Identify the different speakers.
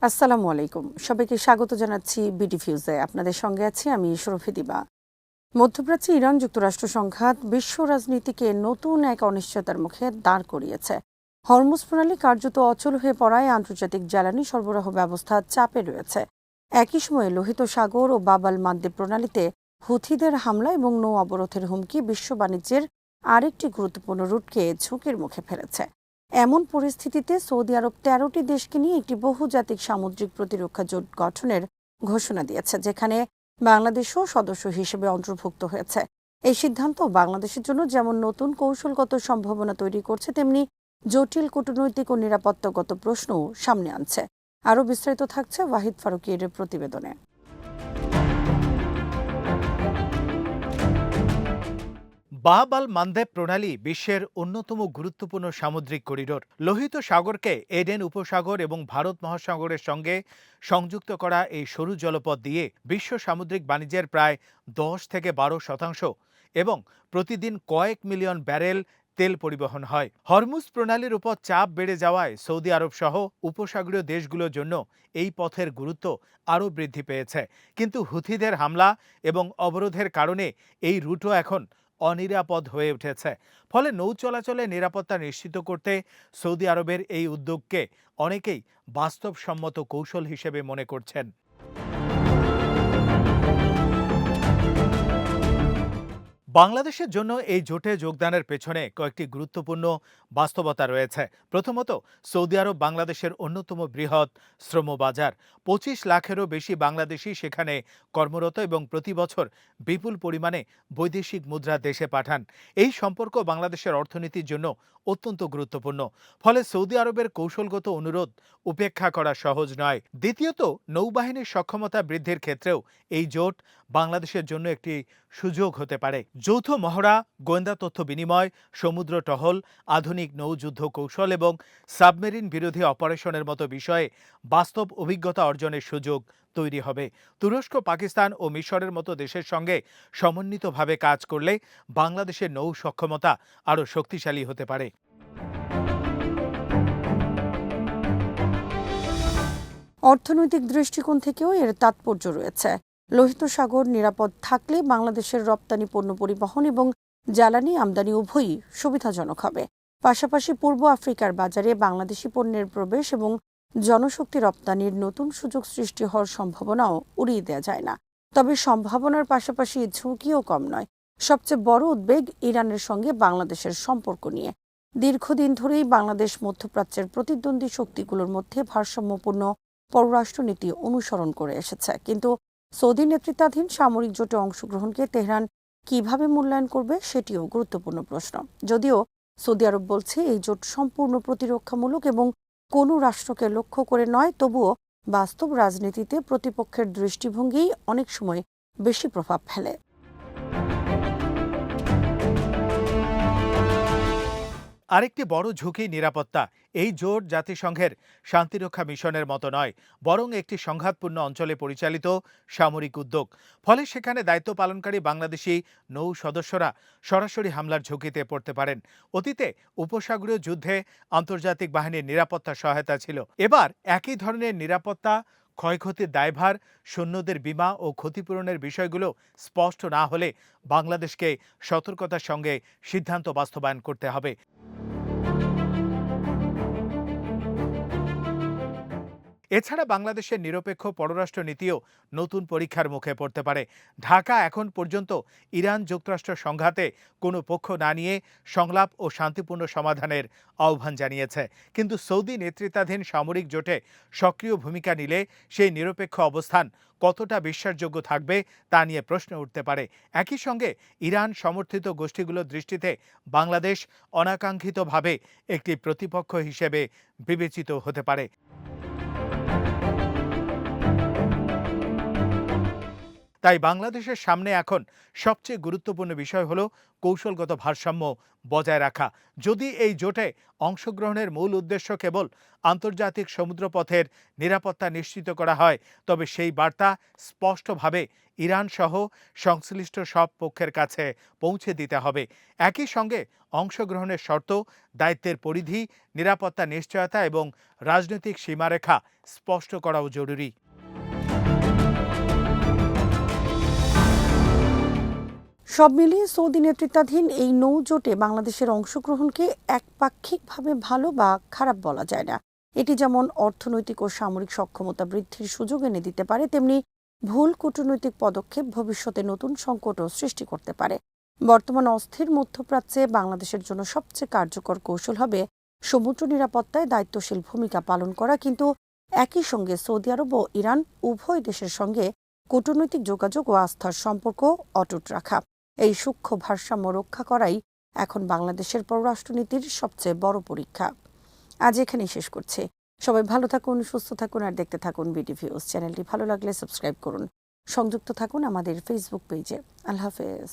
Speaker 1: আসসালামু আলাইকুম। সবাইকে স্বাগত জানাচ্ছি বিডি ফিউজে। আপনাদের সঙ্গে আছি আমি শরফি দিবা। মধ্যপ্রাচ্যে ইরান যুক্তরাষ্ট্র সংঘাত বিশ্ব রাজনীতিকে নতুন এক অনিশ্চয়তার মুখে দাঁড় করিয়েছে। হরমুজ প্রণালী কার্যত অচল হয়ে পড়ায় আন্তর্জাতিক জ্বালানি সরবরাহ ব্যবস্থা চাপে রয়েছে। একই সময়ে লোহিত সাগর ও বাব আল মানদেব প্রণালীতে হুথিদের হামলা এবং নৌ অবরোধের হুমকি বিশ্ব বাণিজ্যের আরেকটি গুরুত্বপূর্ণ রুটকে ঝুঁকির মুখে ফেলেছে। এমন পরিস্থিতিতে সৌদি আরব ১৩টি দেশকে নিয়ে একটি বহুজাতিক সামুদ্রিক প্রতিরক্ষা জোট গঠনের ঘোষণা দিয়েছে, যেখানে বাংলাদেশও সদস্য হিসেবে অন্তর্ভুক্ত হয়েছে। এই সিদ্ধান্ত বাংলাদেশের জন্য যেমন নতুন কৌশলগত সম্ভাবনা তৈরি করছে, তেমনি জটিল কূটনৈতিক ও নিরাপত্তাগত প্রশ্নও সামনে আনছে। আরও বিস্তারিত থাকছে ওয়াহিদ ফারুকীর প্রতিবেদনে।
Speaker 2: বাব আল মানদেব প্রণালী বিশ্বের অন্যতম গুরুত্বপূর্ণ সামুদ্রিক করিডোর। লোহিত সাগরকে এডেন উপসাগর এবং ভারত মহাসাগরের সঙ্গে সংযুক্ত করা এই সরু জলপথ দিয়ে বিশ্ব সামুদ্রিক বাণিজ্যের প্রায় 10-12% এবং প্রতিদিন কয়েক মিলিয়ন ব্যারেল তেল পরিবহন হয়। হরমুজ প্রণালীর উপর চাপ বেড়ে যাওয়ায় সৌদি আরব সহ উপসাগরীয় দেশগুলোর জন্য এই পথের গুরুত্ব আরও বৃদ্ধি পেয়েছে। কিন্তু হুথিদের হামলা এবং অবরোধের কারণে এই রুটও এখন অনিরাপদ হয়ে উঠেছে। ফলে নৌ চলাচলে নিরাপত্তা নিশ্চিত করতে সৌদি আরবের এই উদ্যোগকে অনেকেই বাস্তবসম্মত কৌশল হিসেবে মনে করছেন। বাংলাদেশের জন্য এই জোটে যোগদানের পেছনে কয়েকটি গুরুত্বপূর্ণ বাস্তবতা রয়েছে। প্রথমত, সৌদি আরব বাংলাদেশের অন্যতম বৃহৎ শ্রমবাজার। 25 লাখেরও বেশি বাংলাদেশি সেখানে কর্মরত এবং প্রতি বছর বিপুল পরিমাণে বৈদেশিক মুদ্রা দেশে পাঠান। এই সম্পর্ক বাংলাদেশের অর্থনীতির জন্য অত্যন্ত গুরুত্বপূর্ণ। ফলে সৌদি আরবের কৌশলগত অনুরোধ উপেক্ষা করা সহজ নয়। দ্বিতীয়ত, নৌবাহিনীর সক্ষমতা বৃদ্ধির ক্ষেত্রেও এই জোট বাংলাদেশের জন্য একটি সুযোগ হতে পারে। যৌথ মহড়া, গোয়েন্দা তথ্য বিনিময়, সমুদ্র টহল, আধুনিক নৌযুদ্ধ কৌশল এবং সাবমেরিন বিরোধী অপারেশনের মতো বিষয়ে বাস্তব অভিজ্ঞতা অর্জনের সুযোগ তৈরি হবে। তুরস্ক, পাকিস্তান ও মিশরের মতো দেশের সঙ্গে সমন্বিতভাবে কাজ করলে বাংলাদেশের নৌ সক্ষমতা আরও শক্তিশালী হতে পারে।
Speaker 1: অর্থনৈতিক দৃষ্টিকোণ থেকেও এর তাৎপর্য রয়েছে। লোহিত সাগর নিরাপদ থাকলে বাংলাদেশের রপ্তানি পণ্য পরিবহন এবং জ্বালানি আমদানি উভয়ই সুবিধাজনক হবে। পাশাপাশি পূর্ব আফ্রিকার বাজারে বাংলাদেশি পণ্যের প্রবেশ এবং জনশক্তি রপ্তানির নতুন সুযোগ সৃষ্টি হওয়ার সম্ভাবনাও উড়িয়ে দেওয়া যায় না। তবে সম্ভাবনার পাশাপাশি ঝুঁকিও কম নয়। সবচেয়ে বড় উদ্বেগ ইরানের সঙ্গে বাংলাদেশের সম্পর্ক নিয়ে। দীর্ঘদিন ধরেই বাংলাদেশ মধ্যপ্রাচ্যের প্রতিদ্বন্দ্বী শক্তিগুলোর মধ্যে ভারসাম্যপূর্ণ পররাষ্ট্রনীতি অনুসরণ করে এসেছে। কিন্তু সৌদি নেতৃত্বাধীন সামরিক জোটে অংশগ্রহণকে তেহরান কিভাবে মূল্যায়ন করবে সেটিও গুরুত্বপূর্ণ প্রশ্ন। যদিও সৌদি আরব বলছে এই জোট সম্পূর্ণ প্রতিরক্ষামূলক এবং কোনো রাষ্ট্রকে লক্ষ্য করে নয়, তবুও বাস্তব রাজনীতিতে প্রতিপক্ষের দৃষ্টিভঙ্গি অনেক সময় বেশি প্রভাব ফেলে।
Speaker 2: আরেকটি বড় ঝুঁকি নিরাপত্তা। এই জোট জাতিসংঘের শান্তিরক্ষা মিশনের মতো নয়, বরং একটি সংঘাতপূর্ণ অঞ্চলে পরিচালিত সামরিক উদ্যোগ। ফলে সেখানে দায়িত্ব পালনকারী বাংলাদেশি নৌ সদস্যরা সরাসরি হামলার ঝুঁকিতে পড়তে পারেন। অতীতে উপসাগরীয় যুদ্ধে আন্তর্জাতিক বাহিনীর নিরাপত্তা সহায়তা ছিল। এবার একই ধরনের নিরাপত্তা, ক্ষয়ক্ষতির দায়ভার, সৈন্যদের বীমা ও ক্ষতিপূরণের বিষয়গুলো স্পষ্ট না হলে বাংলাদেশকে সতর্কতার সঙ্গে সিদ্ধান্ত বাস্তবায়ন করতে হবে। এছাড়া বাংলাদেশের নিরপেক্ষ পররাষ্ট্র নীতিও নতুন পরীক্ষার মুখে পড়তে পারে। ঢাকা এখন পর্যন্ত ইরান যুক্তরাষ্ট্র সংঘাতে কোনো পক্ষ না নিয়ে সংলাপ ও শান্তিপূর্ণ সমাধানের আহ্বান জানিয়েছে। কিন্তু সৌদি নেতৃত্বাধীন সামরিক জোটে সক্রিয় ভূমিকা নিলে সেই নিরপেক্ষ অবস্থান কতটা বিশ্বাসযোগ্য থাকবে তা নিয়ে প্রশ্ন উঠতে পারে। একই সঙ্গে ইরান সমর্থিত গোষ্ঠীগুলোর দৃষ্টিতে বাংলাদেশ অনাকাঙ্ক্ষিতভাবে একটি প্রতিপক্ষ হিসেবে বিবেচিত হতে পারে। তাই বাংলাদেশের সামনে এখন সবচেয়ে গুরুত্বপূর্ণ বিষয় হলো কৌশলগত ভারসাম্য বজায় রাখা। যদি এই জোটে অংশগ্রহণের মূল উদ্দেশ্য কেবল আন্তর্জাতিক সমুদ্রপথের নিরাপত্তা নিশ্চিত করা হয়, তবে সেই বার্তা স্পষ্টভাবে ইরান সহ সংশ্লিষ্ট সব পক্ষের কাছে পৌঁছে দিতে হবে। একই সঙ্গে অংশগ্রহণের শর্ত, দায়িত্বের পরিধি, নিরাপত্তা নিশ্চয়তা এবং রাজনৈতিক সীমারেখা স্পষ্ট করাও জরুরি।
Speaker 1: সব মিলিয়ে সৌদি নেতৃত্বাধীন এই নৌজোটে বাংলাদেশের অংশগ্রহণকে একপাক্ষিকভাবে ভালো বা খারাপ বলা যায় না। এটি যেমন অর্থনৈতিক ও সামরিক সক্ষমতা বৃদ্ধির সুযোগ এনে দিতে পারে, তেমনি ভুল কূটনৈতিক পদক্ষেপ ভবিষ্যতে নতুন সংকটও সৃষ্টি করতে পারে। বর্তমান অস্থির মধ্যপ্রাচ্যে বাংলাদেশের জন্য সবচেয়ে কার্যকর কৌশল হবে সমুদ্র নিরাপত্তায় দায়িত্বশীল ভূমিকা পালন করা, কিন্তু একই সঙ্গে সৌদি আরব ও ইরান উভয় দেশের সঙ্গে কূটনৈতিক যোগাযোগ ও আস্থার সম্পর্ক অটুট রাখা। এই সূক্ষ্ম ভারসাম্য রক্ষা করাই এখন বাংলাদেশের পররাষ্ট্রনীতির সবচেয়ে বড় পরীক্ষা। আজ এখানেই শেষ করছি। সবাই ভালো থাকুন, সুস্থ থাকুন আর দেখতে থাকুন বিডিভিউজ। চ্যানেলটি ভালো লাগলে সাবস্ক্রাইব করুন। সংযুক্ত থাকুন আমাদের ফেসবুক পেজে। আল্লাহ হাফেজ।